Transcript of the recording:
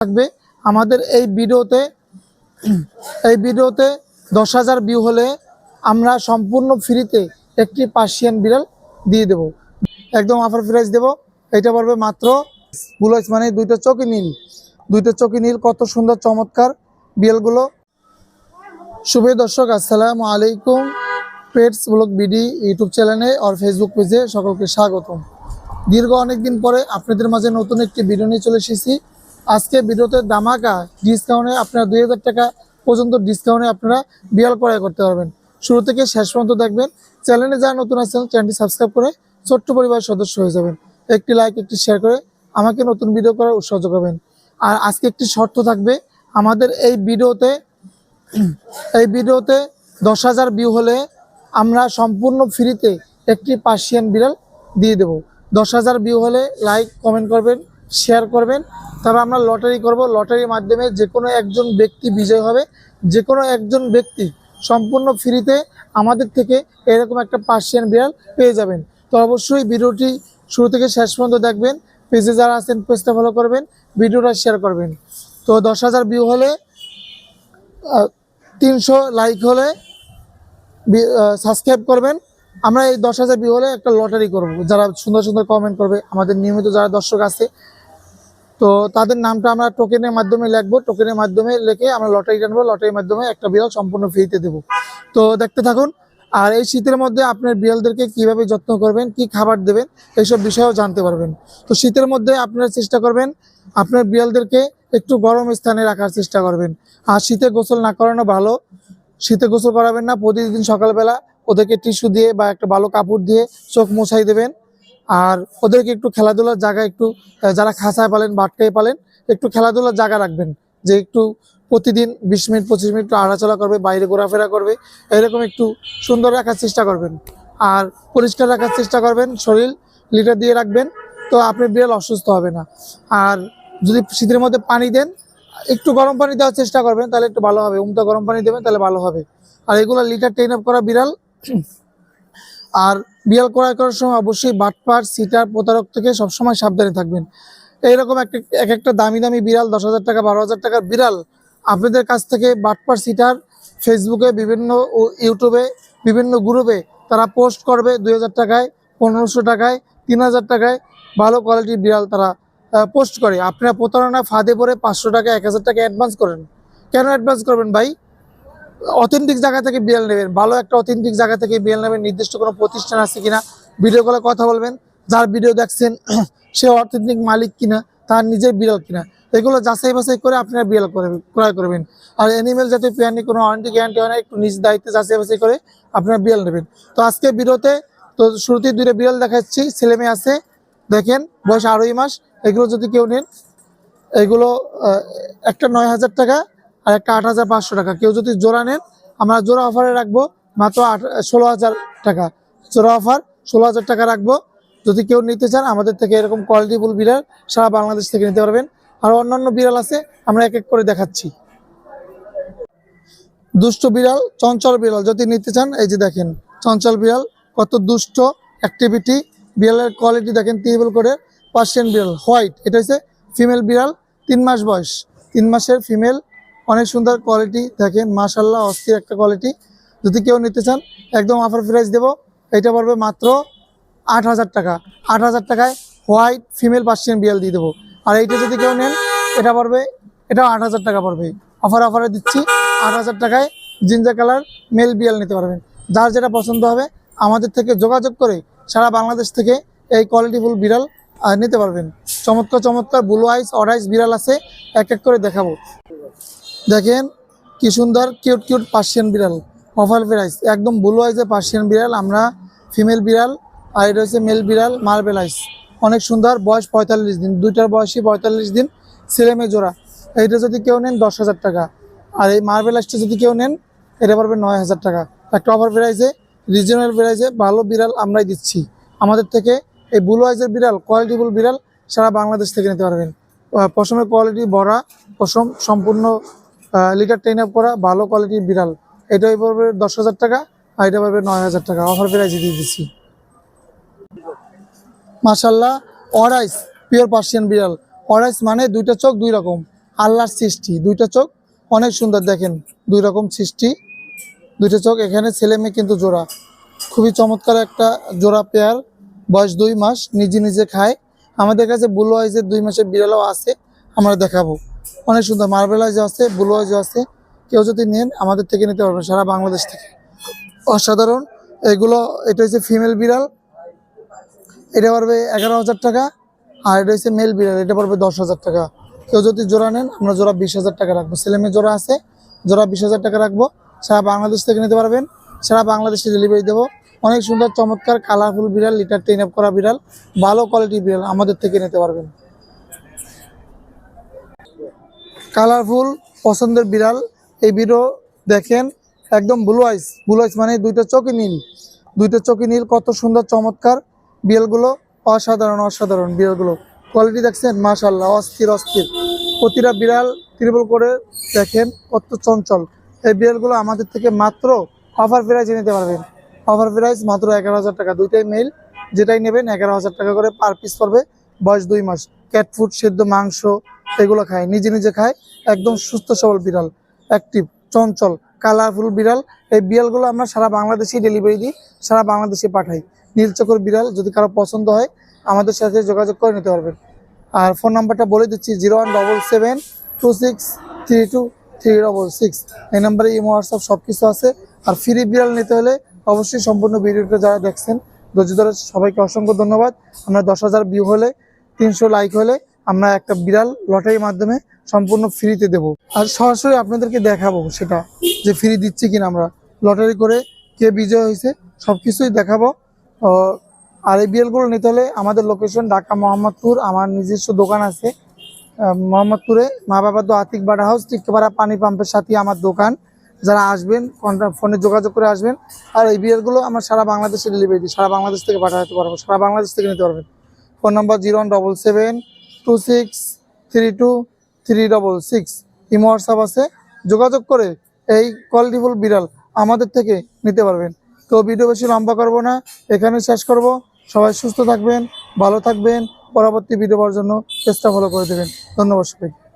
থাকবে আমাদের এই ভিডিওতে 10,000 ভিউ হলে আমরা সম্পূর্ণ ফ্রিতে একটি পার্সিয়ান বিড়াল দিয়ে দেব। একদম অফার প্রাইস দেব। এটা পড়বে মাত্র ব্লু আইস, মানে দুইটা চোখই নীল, কত সুন্দর চমৎকার বিড়ালগুলো। শুভ দর্শক, আসসালামু আলাইকুম। পেটস ব্লগ বিডি ইউটিউব চ্যানেলে আর ফেসবুক পেজে সকলকে স্বাগতম। দীর্ঘ অনেকদিন পরে আপনাদের মাঝে নতুন একটি ভিডিও নিয়ে চলে এসেছি। আজকে ভিডিওতে ধামাকা ডিসকাউন্টে আপনারা 2000 টাকা পর্যন্ত ডিসকাউন্টে আপনারা বিড়াল ক্রয় করতে পারবেন। শুরু থেকে শেষ পর্যন্ত দেখবেন। চ্যানেলে যারা নতুন আছেন চ্যানেলটি সাবস্ক্রাইব করে ছোট্ট পরিবারের সদস্য হয়ে যাবেন। একটি লাইক, একটি শেয়ার করে আমাকে নতুন ভিডিও করার উৎসাহ যোগাবেন। আর আজকে একটি শর্ত থাকবে, আমাদের এই ভিডিওতে 10,000 ভিউ হলে আমরা সম্পূর্ণ ফ্রিতে একটি পার্সিয়ান বিড়াল দিয়ে দেব। 10,000 ভিউ হলে লাইক, কমেন্ট করবেন, শেয়ার করবেন। তবে আমরা লটারি করব। লটারির মাধ্যমে যে কোনো একজন ব্যক্তি বিজয় হবে। যে কোনো একজন ব্যক্তি সম্পূর্ণ ফ্রিতে আমাদের থেকে এরকম একটা পার্সিয়ান বিড়াল পেয়ে যাবেন। তো অবশ্যই ভিডিওটি শুরু থেকে শেষ পর্যন্ত দেখবেন। পেজে যারা আছেন পেজটা ফলো করবেন, ভিডিওটা শেয়ার করবেন। তো 10,000 ভিউ হলে 300 লাইক হলে সাবস্ক্রাইব করবেন। আমরা এই 10,000 ভিউ হলে একটা লটারি করব। যারা সুন্দর সুন্দর কমেন্ট করবে, আমাদের নিয়মিত যারা দর্শক আছে, তো তাদের নামটা আমরা টোকেনের মাধ্যমে লিখবো। টোকেনের মাধ্যমে লিখে আমরা লটারি টানবো। লটারির মাধ্যমে একটা বিড়াল সম্পূর্ণ ফ্রিতে দেবো। তো দেখতে থাকুন। আর এই শীতের মধ্যে আপনার বিড়ালদেরকে কিভাবে যত্ন করবেন, কি খাবার দেবেন, এইসব বিষয়েও জানতে পারবেন। তো শীতের মধ্যে আপনারা চেষ্টা করবেন আপনার বিড়ালদেরকে একটু গরম স্থানে রাখার চেষ্টা করবেন। আর শীতে গোসল না করানো ভালো। শীতে গোসল করাবেন না। প্রতিদিন সকালবেলা ওদেরকে টিস্যু দিয়ে বা একটা ভালো কাপড় দিয়ে চোখ মোছাই দেবেন। আর ওদেরকে একটু খেলাধুলার জায়গা, একটু যারা খাঁচায় পালেন, বাটকায় পালেন, একটু খেলাধুলার জায়গা রাখবেন। যে একটু প্রতিদিন 20 মিনিট 25 মিনিট হাঁটাচলা করবে, বাইরে ঘোরাফেরা করবে, এরকম একটু সুন্দর রাখার চেষ্টা করবেন। আর পরিষ্কার রাখার চেষ্টা করবেন, শরীর লিটার দিয়ে রাখবেন। তো আপনার বিড়াল অসুস্থ হবে না। আর যদি শীতের মধ্যে পানি দেন, একটু গরম পানি দেওয়ার চেষ্টা করবেন, তাহলে একটু ভালো হবে। উমটা গরম পানি দেবেন, তাহলে ভালো হবে। আর এগুলো লিটার ট্রেন আপ করা বিড়াল। আর বিড়াল ক্রয় করার সময় অবশ্যই বাটপার, সিটার, প্রতারক থেকে সবসময় সাবধানে থাকবেন। এইরকম একটা দামি দামি বিড়াল, 10,000 টাকা 12,000 টাকার বিড়াল আপনাদের কাছ থেকে বাটপার, সিটার ফেসবুকে, বিভিন্ন ইউটিউবে, বিভিন্ন গ্রুপে তারা পোস্ট করবে 2,000 টাকায়, 1,500 টাকায়, 3,000 টাকায় ভালো কোয়ালিটির বিড়াল তারা পোস্ট করে। আপনারা প্রতারণা ফাঁদে পড়ে 500 টাকা 1,000 টাকা অ্যাডভান্স করেন। কেন অ্যাডভান্স করবেন ভাই? অথেন্টিক জায়গা থেকে বিড়াল নেবেন, ভালো একটা অথেন্টিক জায়গা থেকে বিড়াল নেবেন। নির্দিষ্ট কোনো প্রতিষ্ঠান আছে কিনা ভিডিও কলে কথা বলবেন। যার ভিডিও দেখছেন সে অথেন্টিক মালিক কিনা, তার নিজের বিড়াল কিনা, এগুলো যাচাই বাছাই করে আপনারা বিড়াল ক্রয় করবেন। আর অ্যানিমেল জাতীয় প্রাণী কোনো ওয়ারেন্টি গ্যারান্টি হয় না, একটু নিজ দায়িত্বে যাচাই বাছাই করে আপনারা বিড়াল নেবেন। তো আজকে ভিডিওতে তো শুরুতেই 2টা বিড়াল দেখাচ্ছি। ছেলে মেয়ে আছে, দেখেন, বয়স 2.5 মাস। এগুলো যদি কেউ নেন, এগুলো একটা 9,000 টাকা আর একটা 8,500 টাকা। কেউ যদি জোড়া নেন, আমরা জোড়া অফারে রাখবো মাত্র 16,000 টাকা। জোড়া অফার 16,000 টাকা রাখবো। যদি কেউ নিতে চান আমাদের থেকে এরকম কোয়ালিটিফুল বিড়াল সারা বাংলাদেশ থেকে নিতে পারবেন। আর অন্যান্য বিড়াল আছে, আমরা এক এক করে দেখাচ্ছি। দুষ্ট বিড়াল, চঞ্চল বিড়াল যদি নিতে চান, এই যে দেখেন চঞ্চল বিড়াল, কত দুষ্ট অ্যাক্টিভিটি। বিড়ালের কোয়ালিটি দেখেন, টেবিল করে পার্সিয়ান বিড়াল, হোয়াইট। এটা হচ্ছে ফিমেল বিড়াল, 3 মাস বয়স, 3 মাসের ফিমেল। অনেক সুন্দর কোয়ালিটি দেখেন, মাশাআল্লাহ, অস্থির একটা কোয়ালিটি। যদি কেউ নিতে চান একদম অফার প্রাইস দেবো। এটা পড়বে মাত্র 8,000 টাকা। 8,000 টাকায় হোয়াইট ফিমেল পার্সিয়ান বিড়াল দিয়ে দেবো। আর এইটা যদি কেউ নেন, এটা পড়বে, এটাও 8,000 টাকা পড়বে। অফারে দিচ্ছি 8,000 টাকায় জিঞ্জার কালার মেল বিড়াল নিতে পারবেন। যার যেটা পছন্দ হবে আমাদের থেকে যোগাযোগ করে সারা বাংলাদেশ থেকে এই কোয়ালিটিফুল বিড়াল নিতে পারবেন। চমৎকার চমৎকার ব্লু আইস, অড আইস বিড়াল আছে, এক এক করে দেখাবো। দেখেন কি সুন্দর কিউট কিউট পার্সিয়ান বিড়াল, অফার প্রাইস একদম ব্লু আইসে পার্সিয়ান বিড়াল। আমরা ফিমেল বিড়াল, আর এটা হচ্ছে মেল বিড়াল মার্বেল আইস, অনেক সুন্দর। বয়স 45 দিন, দুইটার বয়সই 45 দিন, ছেলে মেয়ে জোড়া। এইটা যদি কেউ নেন 10,000 টাকা। আর এই মার্বেল আইসটা যদি কেউ নেন, এটা পড়বে 9,000 টাকা। একটা অফার প্রাইসে, রিজনেবল প্রাইসে ভালো বিড়াল আমরাই দিচ্ছি। আমাদের থেকে এই ব্লু আইসের বিড়াল, কোয়ালিটিফুল বিড়াল সারা বাংলাদেশ থেকে নিতে পারবেন। পশমের কোয়ালিটি ভরা পশম, সম্পূর্ণ লিটার ট্রেন আপ করা ভালো কোয়ালিটির বিড়াল। এটাই পড়বে 10,000 টাকা, আর এটা পড়বে 9,000 টাকা। অফার প্রাইসে দিয়ে দিচ্ছি। মাশাআল্লাহ, অড আইস পিওর পার্সিয়ান বিড়াল। অড আইস মানে দুইটা চোখ দুই রকম। আল্লাহর সৃষ্টি, দুইটা চোখ অনেক সুন্দর, দেখেন 2 রকম সৃষ্টি, দুইটা চোখ। এখানে ছেলে মেয়ে কিন্তু জোড়া, খুবই চমৎকার একটা জোড়া পেয়ার, বয়স 2 মাস, নিজে নিজে খায়। আমাদের কাছে ব্লু আইজের 2 মাসের বিড়ালও আছে, আমরা দেখাবো। অনেক সুন্দর মার্বেল আইজও আছে, ব্লু আইজও আছে। কেউ যদি নেন আমাদের থেকে নিতে পারবেন, সারা বাংলাদেশ থেকে। অসাধারণ এগুলো। এটা হচ্ছে ফিমেল বিড়াল, এটা পড়বে 11,000 টাকা। আর এটা হচ্ছে মেল বিড়াল, এটা পড়বে 10,000 টাকা। কেউ যদি জোড়া নেন আমরা জোড়া 20,000 টাকা রাখবো। ছেলে মেয়ে জোড়া আছে, জোড়া 20,000 টাকা রাখবো। সারা বাংলাদেশ থেকে নিতে পারবেন, সারা বাংলাদেশে ডেলিভারি দেবো। অনেক সুন্দর চমৎকার কালারফুল বিড়াল, লিটার ট্রেন আপ করা বিড়াল, ভালো কোয়ালিটির বিড়াল আমাদের থেকে নিতে পারবেন। কালারফুল পছন্দের বিড়াল, এই ভিডিও দেখেন, একদম ব্লু আইস। ব্লু আইস মানে দুইটা চোখই নীল, দুইটা চোখই নীল। কত সুন্দর চমৎকার বিড়ালগুলো, অসাধারণ অসাধারণ বিড়ালগুলো। কোয়ালিটি দেখছেন, মাশাআল্লাহ, অস্থির অস্থির। প্রতিটা বিড়াল ট্রিপল করে দেখেন কত চঞ্চল। এই বিড়ালগুলো আমাদের থেকে মাত্র অফার প্রাইসে নিতে পারবেন। অফার প্রাইস মাত্র 11,000 টাকা। দুইটাই মেল, যেটাই নেবেন 11,000 টাকা করে পার পিস পড়বে। বয়স 2 মাস, ক্যাট ফুড, সেদ্ধ মাংস এগুলো খায়, নিজে নিজে খায়। একদম সুস্থ সবল বিড়াল, অ্যাক্টিভ, চঞ্চল, কালারফুল বিড়াল। এই বিড়ালগুলো আমরা সারা বাংলাদেশেই ডেলিভারি দিই, সারা বাংলাদেশে পাঠাই। নীল চোখের বিড়াল যদি কারো পছন্দ হয় আমাদের সাথে যোগাযোগ করে নিতে পারবেন। আর ফোন নাম্বারটা বলে দিচ্ছি, 0177263236। এই নাম্বারে ইমো, হোয়াটসঅ্যাপ সব কিছু আছে। আর ফ্রি বিড়াল নিতে হলে অবশ্যই সম্পূর্ণ ভিডিওটা যারা দেখছেন ধৈর্য ধরে, সবাইকে অসংখ্য ধন্যবাদ। আমরা 10,000 ভিউ হলে, 300 লাইক হলে আমরা একটা বিড়াল লটারির মাধ্যমে সম্পূর্ণ ফ্রিতে দেব। আর সরাসরি আপনাদেরকে দেখাবো সেটা, যে ফ্রি দিচ্ছি কিনা। আমরা লটারি করে কে বিজয় হয়েছে সব কিছুই দেখাবো। আর এই বিড়ালগুলো নিতে হলে আমাদের লোকেশন ঢাকা মোহাম্মদপুর। আমার নিজস্ব দোকান আছে মোহাম্মদপুরে, মা বাবা তো আতিক বাটা হাউস, টিক্কাপাড়া পানি পাম্পের সাথে আমার দোকান। যারা আসবেন ফোনে যোগাযোগ করে আসবেন। আর এই বিড়ালগুলো আমরা সারা বাংলাদেশে ডেলিভারি দিই, সারা বাংলাদেশ থেকে পাঠাতে পারবো, সারা বাংলাদেশ থেকে নিতে পারবেন। ফোন নম্বর 0177263236। ইমো, হোয়াটসঅ্যাপ আছে, যোগাযোগ করে এই কোয়ালিটিফুল বিড়াল আমাদের থেকে নিতে পারবেন। তো ভিডিও বেশি লম্বা করবো না, এখানে শেষ করব। সবাই সুস্থ থাকবেন, ভালো থাকবেন। পরবর্তী ভিডিও পাওয়ার জন্য চেষ্টা ফলো করে দেবেন। ধন্যবাদ সবাইকে।